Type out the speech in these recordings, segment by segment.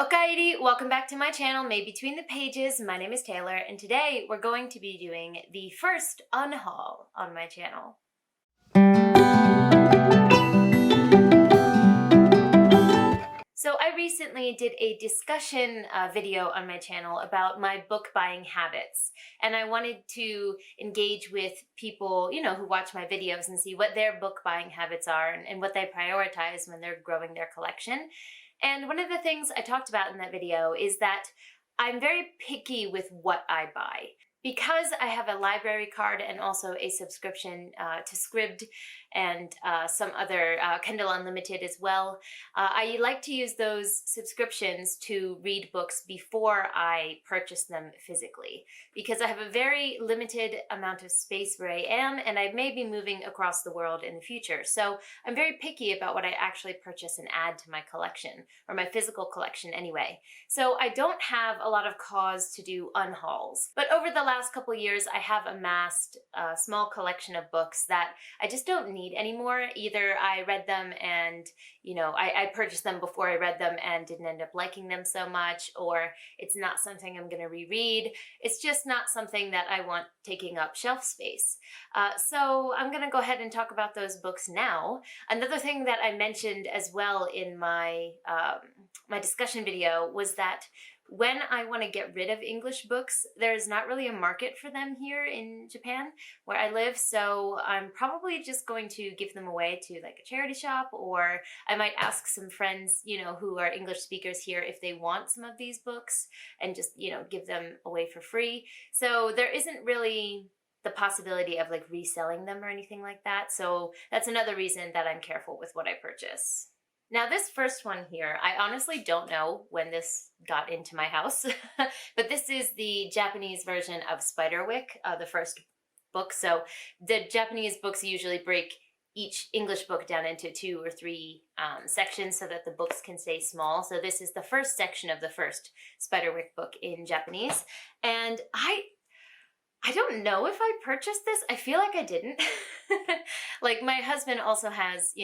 Alrighty, welcome back to my channel, Made Between the Pages. My name is Taylor, and today we're going to be doing the first unhaul on my channel. So I recently did a discussion video on my channel about my book buying habits, and I wanted to engage with people, who watch my videos and see what their book buying habits are and what they prioritize when they're growing their collection. And one of the things I talked about in that video is that I'm very picky with what I buy. Because I have a library card and also a subscription to Scribd and some other Kindle Unlimited as well, I like to use those subscriptions to read books before I purchase them physically, because I have a very limited amount of space where I am, and I may be moving across the world in the future. So I'm very picky about what I actually purchase and add to my collection, or my physical collection anyway. So I don't have a lot of cause to do unhauls. But over the last couple years, I have amassed a small collection of books that I just don't need anymore. Either I read them and, I purchased them before I read them and didn't end up liking them so much, or it's not something I'm going to reread. It's just not something that I want taking up shelf space. So I'm going to go ahead and talk about those books now. Another thing that I mentioned as well in my my discussion video was that when I want to get rid of English books, there's not really a market for them here in Japan where I live, so I'm probably just going to give them away to like a charity shop, or I might ask some friends, who are English speakers here if they want some of these books and just, give them away for free. So there isn't really the possibility of like reselling them or anything like that. So that's another reason that I'm careful with what I purchase. Now this first one here, I honestly don't know when this got into my house, but this is the Japanese version of Spiderwick, the first book. So the Japanese books usually break each English book down into 2 or 3 sections so that the books can stay small. So this is the first section of the first Spiderwick book in Japanese. And I don't know if I purchased this. I feel like I didn't. Like my husband also has,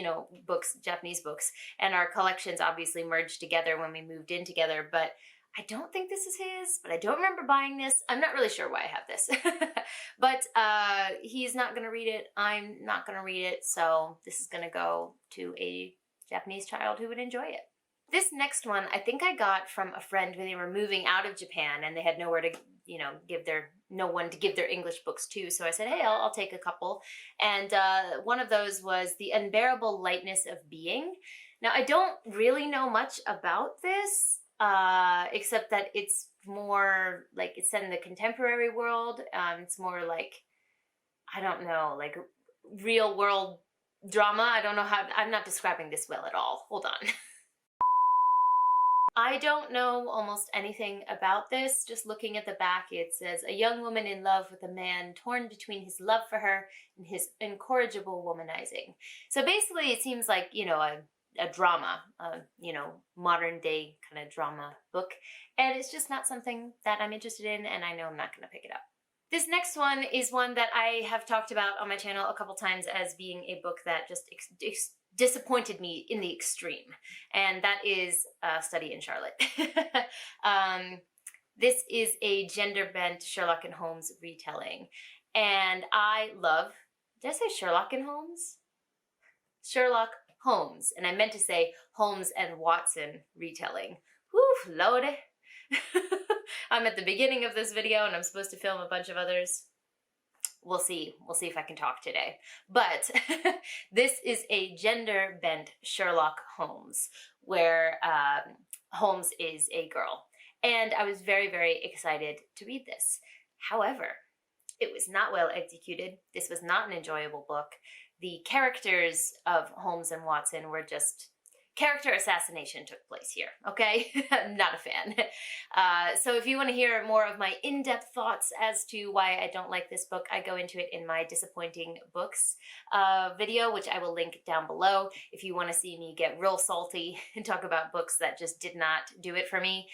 books, Japanese books, and our collections obviously merged together when we moved in together, but I don't think this is his, but I don't remember buying this. I'm not really sure why I have this. But he's not going to read it. I'm not going to read it. So this is going to go to a Japanese child who would enjoy it. This next one, I think I got from a friend when they were moving out of Japan and they had nowhere to, no one to give their English books to. So I said, hey, I'll take a couple. And one of those was The Unbearable Lightness of Being. Now, I don't really know much about this, except that it's more like it's set in the contemporary world. It's more like, I don't know, like real world drama. I don't know how, I'm not describing this well at all. Hold on. I don't know almost anything about this. Just looking at the back, it says, a young woman in love with a man torn between his love for her and his incorrigible womanizing. So basically it seems like, a drama, modern day kind of drama book. And it's just not something that I'm interested in, and I know I'm not going to pick it up. This next one is one that I have talked about on my channel a couple times as being a book that just disappointed me in the extreme, and that is Study in Charlotte. This is a gender-bent Sherlock and Holmes retelling, and I love, did I say Sherlock and Holmes? Sherlock Holmes, and I meant to say Holmes and Watson retelling. Whew, lordy. I'm at the beginning of this video and I'm supposed to film a bunch of others. We'll see if I can talk today. But this is a gender-bent Sherlock Holmes, where Holmes is a girl. And I was very, very excited to read this. However, it was not well executed. This was not an enjoyable book. The characters of Holmes and Watson were just... character assassination took place here, okay? I'm not a fan. So if you want to hear more of my in-depth thoughts as to why I don't like this book, I go into it in my disappointing books video, which I will link down below. If you want to see me get real salty and talk about books that just did not do it for me,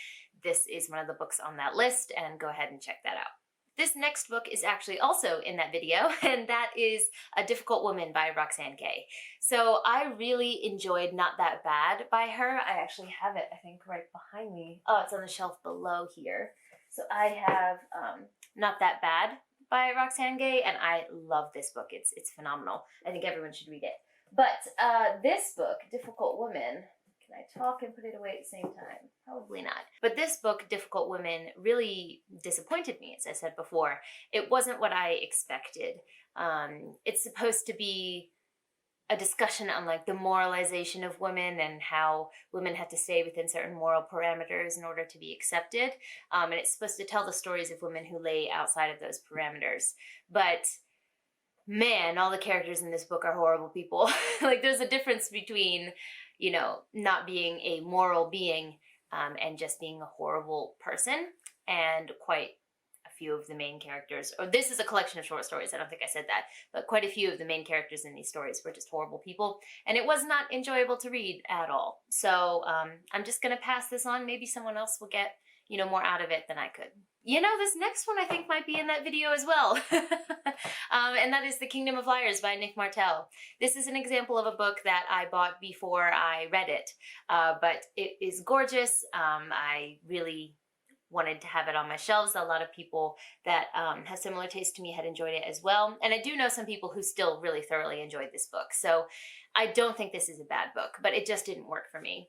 this is one of the books on that list, and go ahead and check that out. This next book is actually also in that video, and that is A Difficult Woman by Roxanne Gay. So I really enjoyed Not That Bad by her. I actually have it, I think, right behind me. Oh, it's on the shelf below here. So I have Not That Bad by Roxanne Gay, and I love this book. It's phenomenal. I think everyone should read it. But this book, Difficult Woman, can I talk and put it away at the same time? Probably not. But this book, Difficult Women, really disappointed me, as I said before. It wasn't what I expected. It's supposed to be a discussion on like the moralization of women and how women have to stay within certain moral parameters in order to be accepted. And it's supposed to tell the stories of women who lay outside of those parameters. But man, all the characters in this book are horrible people. Like there's a difference between, you know, not being a moral being and just being a horrible person. And quite a few of the main characters, or this is a collection of short stories, I don't think I said that, but quite a few of the main characters in these stories were just horrible people. And it was not enjoyable to read at all. So I'm just going to pass this on. Maybe someone else will get, you know, more out of it than I could. You know, this next one I think might be in that video as well. And that is The Kingdom of Liars by Nick Martell. This is an example of a book that I bought before I read it, but it is gorgeous. I really wanted to have it on my shelves. A lot of people that have similar taste to me had enjoyed it as well. And I do know some people who still really thoroughly enjoyed this book. So I don't think this is a bad book, but it just didn't work for me.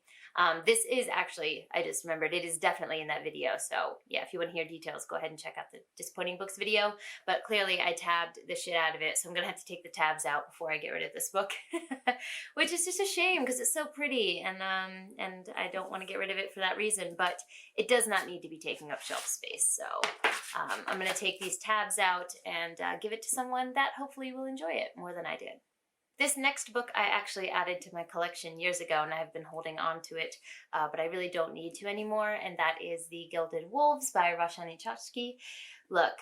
This is actually, I just remembered, it is definitely in that video. So yeah, if you want to hear details, go ahead and check out the Disappointing Books video. But clearly I tabbed the shit out of it, so I'm going to have to take the tabs out before I get rid of this book. Which is just a shame because it's so pretty, and I don't want to get rid of it for that reason. But it does not need to be taking up shelf space. So I'm going to take these tabs out and give it to someone that hopefully will enjoy it more than I did. This next book I actually added to my collection years ago, and I've been holding on to it, but I really don't need to anymore, and that is The Gilded Wolves by Roshani Chokshi. Look,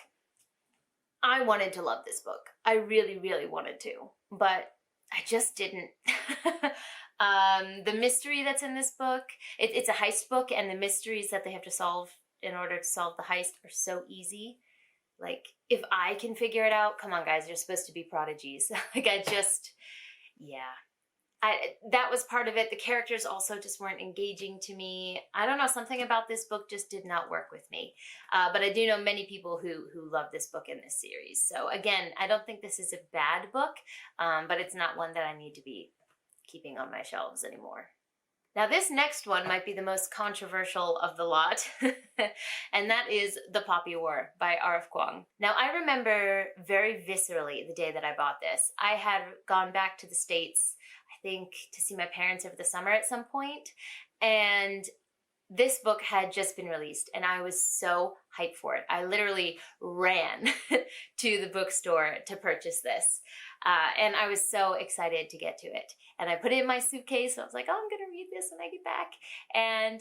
I wanted to love this book. I really, really wanted to, but I just didn't. The mystery that's in this book, it's a heist book, and the mysteries that they have to solve in order to solve the heist are so easy. Like, if I can figure it out, come on guys, you're supposed to be prodigies. Like, that was part of it. The characters also just weren't engaging to me. I don't know, something about this book just did not work with me. But I do know many people who love this book in this series. So again, I don't think this is a bad book, but it's not one that I need to be keeping on my shelves anymore. Now this next one might be the most controversial of the lot, and that is The Poppy War by R.F. Kuang. Now I remember very viscerally the day that I bought this. I had gone back to the States, I think, to see my parents over the summer at some point, and this book had just been released, and I was so hyped for it. I literally ran to the bookstore to purchase this, and I was so excited to get to it. And I put it in my suitcase, and I was like, oh, I'm gonna read this when I get back. And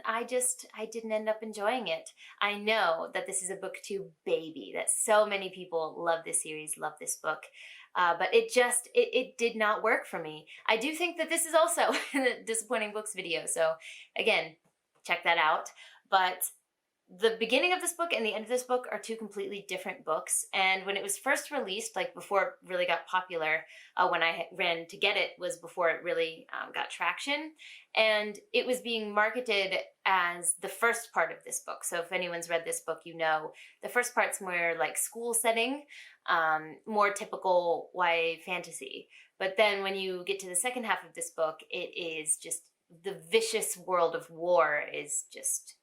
I didn't end up enjoying it. I know that this is a book to baby, that so many people love this series, love this book. But it did not work for me. I do think that this is also in the Disappointing Books video, so again, check that out. But the beginning of this book and the end of this book are two completely different books. And when it was first released, like before it really got popular, when I ran to get it was before it really got traction. And it was being marketed as the first part of this book. So if anyone's read this book, you know, the first part's more like school setting, more typical YA fantasy. But then when you get to the second half of this book, it is just the vicious world of war is just,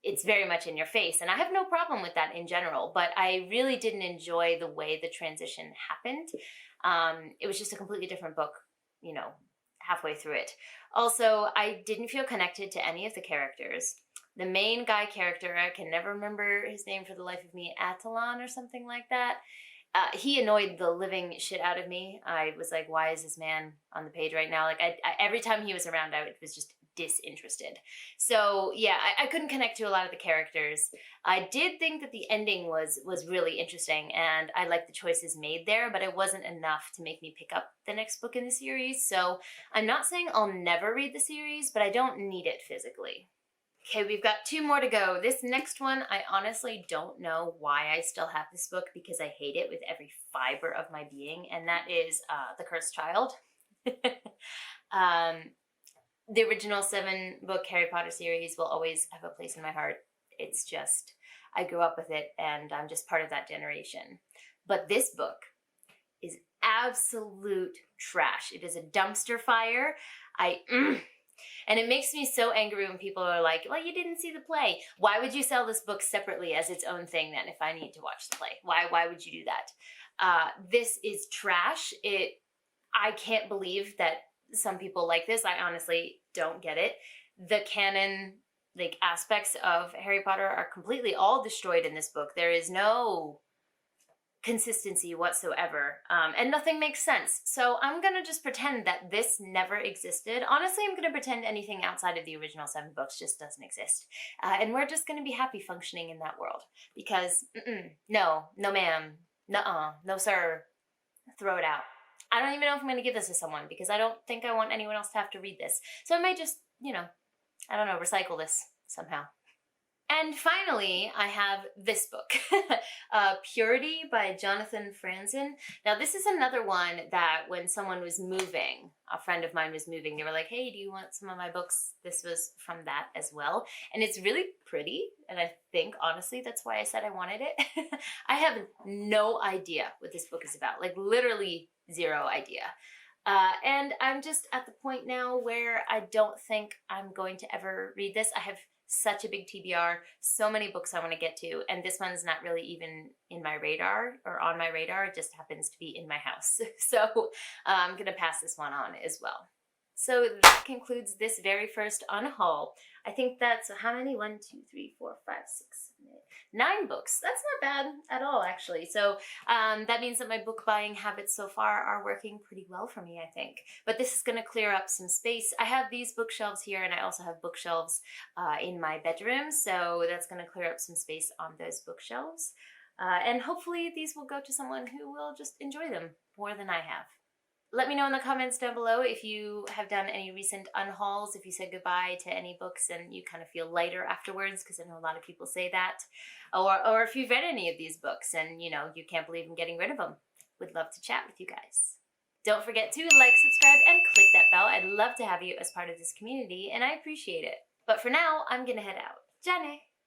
it's very much in your face. And I have no problem with that in general, but I really didn't enjoy the way the transition happened. It was just a completely different book, you know, halfway through it. Also, I didn't feel connected to any of the characters. The main guy character, I can never remember his name for the life of me, Atalon or something like that. He annoyed the living shit out of me. I was like, why is this man on the page right now? Like, every time he was around, I was just disinterested. So yeah, I couldn't connect to a lot of the characters. I did think that the ending was really interesting, and I liked the choices made there, but it wasn't enough to make me pick up the next book in the series. So I'm not saying I'll never read the series, but I don't need it physically. Okay, we've got 2 more to go. This next one, I honestly don't know why I still have this book because I hate it with every fiber of my being, and that is The Cursed Child. The original 7-book Harry Potter series will always have a place in my heart. It's just, I grew up with it and I'm just part of that generation. But this book is absolute trash. It is a dumpster fire. And it makes me so angry when people are like, well, you didn't see the play. Why would you sell this book separately as its own thing then if I need to watch the play? Why would you do that? This is trash. I can't believe that some people like this. I honestly don't get it. The canon aspects of Harry Potter are completely all destroyed in this book. There is no consistency whatsoever, and nothing makes sense. So I'm gonna just pretend that this never existed. Honestly, I'm gonna pretend anything outside of the original 7 books just doesn't exist, and we're just gonna be happy functioning in that world because no ma'am, nuh-uh, no sir, throw it out. I don't even know if I'm gonna give this to someone because I don't think I want anyone else to have to read this. So I might just, I don't know, recycle this somehow. And finally, I have this book, Purity by Jonathan Franzen. Now, this is another one that when someone was moving, a friend of mine was moving, they were like, hey, do you want some of my books? This was from that as well. And it's really pretty, and I think, honestly, that's why I said I wanted it. I have no idea what this book is about, like literally 0 idea. And I'm just at the point now where I don't think I'm going to ever read this. I have such a big TBR, so many books I want to get to, and this one's not really even in my radar or on my radar. It just happens to be in my house. So I'm gonna pass this one on as well. So that concludes this very first unhaul. I think that's how many? 1, 2, 3, 4, 5, 6, 9 books. That's not bad at all, actually. So that means that my book buying habits so far are working pretty well for me, I think. But this is going to clear up some space. I have these bookshelves here, and I also have bookshelves in my bedroom. So that's going to clear up some space on those bookshelves. And hopefully these will go to someone who will just enjoy them more than I have. Let me know in the comments down below if you have done any recent unhauls, if you said goodbye to any books and you kind of feel lighter afterwards, because I know a lot of people say that. Or if you've read any of these books and, you can't believe I'm getting rid of them. Would love to chat with you guys. Don't forget to like, subscribe, and click that bell. I'd love to have you as part of this community, and I appreciate it. But for now, I'm gonna head out. Jane!